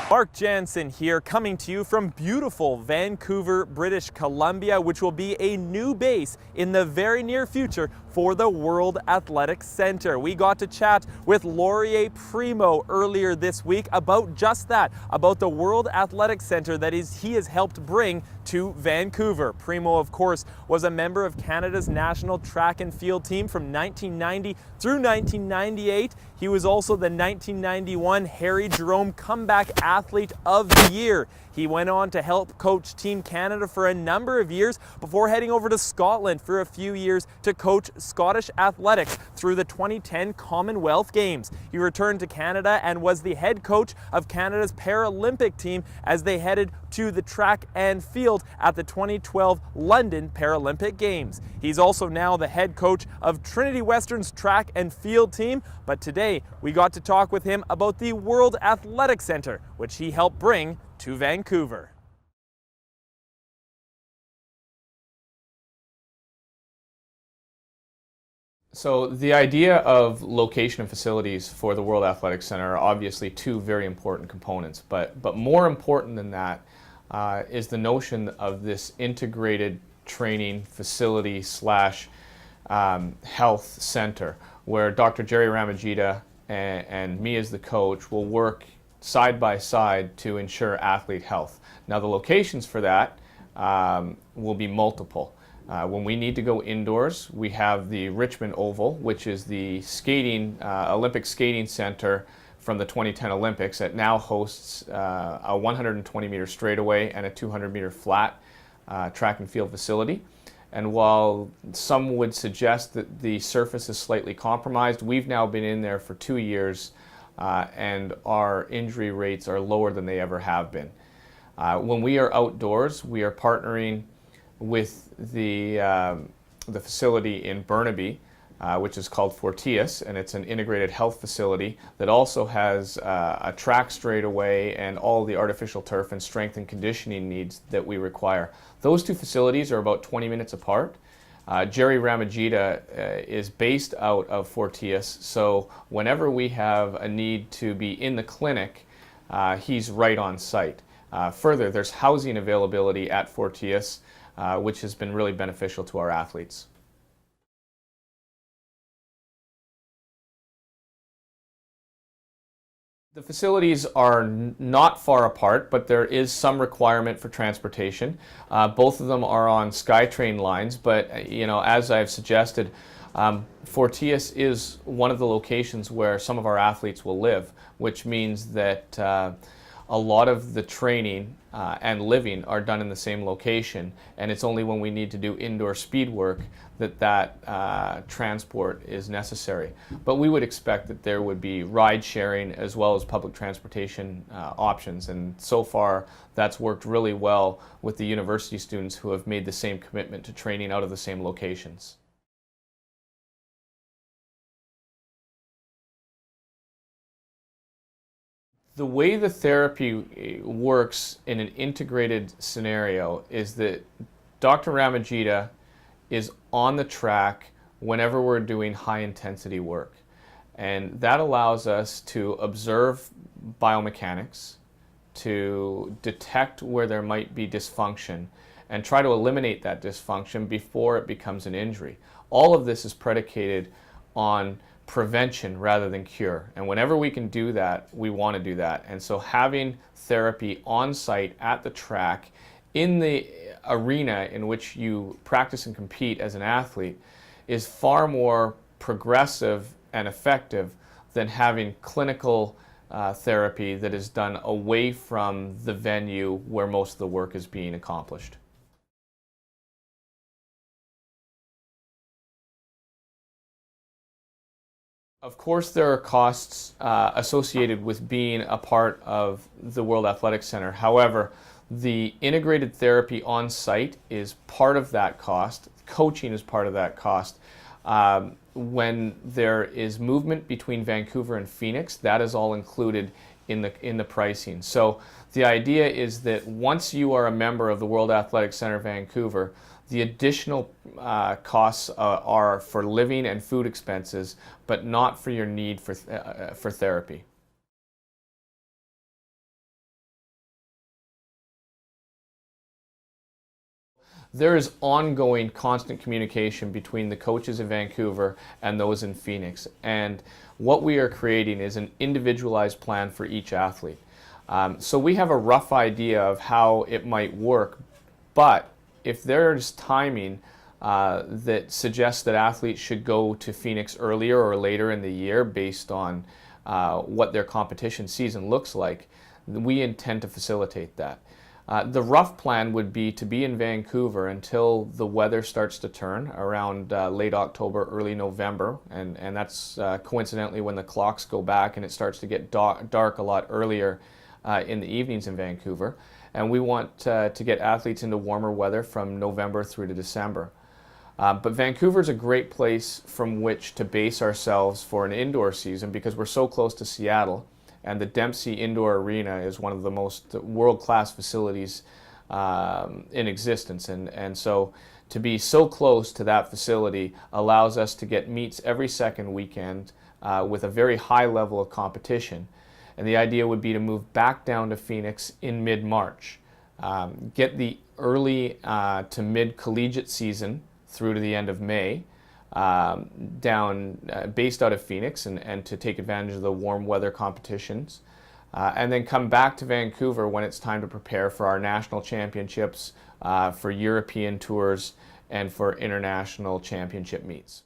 Mark Jansen here, coming to you from beautiful Vancouver, British Columbia, which will be a new base in the very near future for the World Athletics Center. We got to chat with Laurier Primeau earlier this week about just that, about the World Athletics Center that he has helped bring to Vancouver. Primeau, of course, was a member of Canada's national track and field team from 1990 through 1998. He was also the 1991 Harry Jerome Comeback Athlete of the Year. He went on to help coach Team Canada for a number of years before heading over to Scotland for a few years to coach Scottish athletics through the 2010 Commonwealth Games. He returned to Canada and was the head coach of Canada's Paralympic team as they headed to the track and field at the 2012 London Paralympic Games. He's also now the head coach of Trinity Western's track and field team, but today we got to talk with him about the World Athletics Center, which he helped bring to Vancouver. So the idea of location and facilities for the World Athletics Center are obviously two very important components, but more important than that is the notion of this integrated training facility slash health center where Dr. Jerry Ramagita and me as the coach will work side by side to ensure athlete health. Now the locations for that will be multiple. When we need to go indoors, we have the Richmond Oval, which is the skating Olympic skating center from the 2010 Olympics. It now hosts a 120-meter straightaway and a 200-meter flat track and field facility. And while some would suggest that the surface is slightly compromised, we've now been in there for 2 years and our injury rates are lower than they ever have been. When we are outdoors, we are partnering with the facility in Burnaby, which is called Fortius, and it's an integrated health facility that also has a track straightaway and all the artificial turf and strength and conditioning needs that we require. Those two facilities are about 20 minutes apart. Jerry Ramagita is based out of Fortius, so whenever we have a need to be in the clinic, he's right on site. Further, there's housing availability at Fortius, which has been really beneficial to our athletes. The facilities are not far apart, but there is some requirement for transportation. Both of them are on SkyTrain lines, but as I've suggested, Fortius is one of the locations where some of our athletes will live, which means that a lot of the training and living are done in the same location, and it's only when we need to do indoor speed work that transport is necessary. But we would expect that there would be ride sharing as well as public transportation options, and so far that's worked really well with the university students who have made the same commitment to training out of the same locations. The way the therapy works in an integrated scenario is that Dr. Ramagita is on the track whenever we're doing high intensity work. And that allows us to observe biomechanics, to detect where there might be dysfunction, and try to eliminate that dysfunction before it becomes an injury. All of this is predicated on prevention rather than cure. And whenever we can do that, we want to do that. And so having therapy on site at the track in the arena in which you practice and compete as an athlete is far more progressive and effective than having clinical therapy that is done away from the venue where most of the work is being accomplished. Of course, there are costs associated with being a part of the World Athletics Center. However, the integrated therapy on site is part of that cost. Coaching is part of that cost. When there is movement between Vancouver and Phoenix, that is all included in the pricing. So the idea is that once you are a member of the World Athletics Center Vancouver, the additional costs are for living and food expenses, but not for your need for therapy. there is ongoing constant communication between the coaches in Vancouver and those in Phoenix. And what we are creating is an individualized plan for each athlete. So we have a rough idea of how it might work, but if there's timing that suggests that athletes should go to Phoenix earlier or later in the year based on what their competition season looks like, we intend to facilitate that. The rough plan would be to be in Vancouver until the weather starts to turn around late October, early November, and that's coincidentally when the clocks go back and it starts to get dark a lot earlier in the evenings in Vancouver. And we want to get athletes into warmer weather from November through to December. But Vancouver is a great place from which to base ourselves for an indoor season because we're so close to Seattle. And the Dempsey Indoor Arena is one of the most world-class facilities in existence. And so to be so close to that facility allows us to get meets every second weekend with a very high level of competition. And the idea would be to move back down to Phoenix in mid-March, get the early to mid-collegiate season through to the end of May, based out of Phoenix and to take advantage of the warm weather competitions, and then come back to Vancouver when it's time to prepare for our national championships, for European tours, and for international championship meets.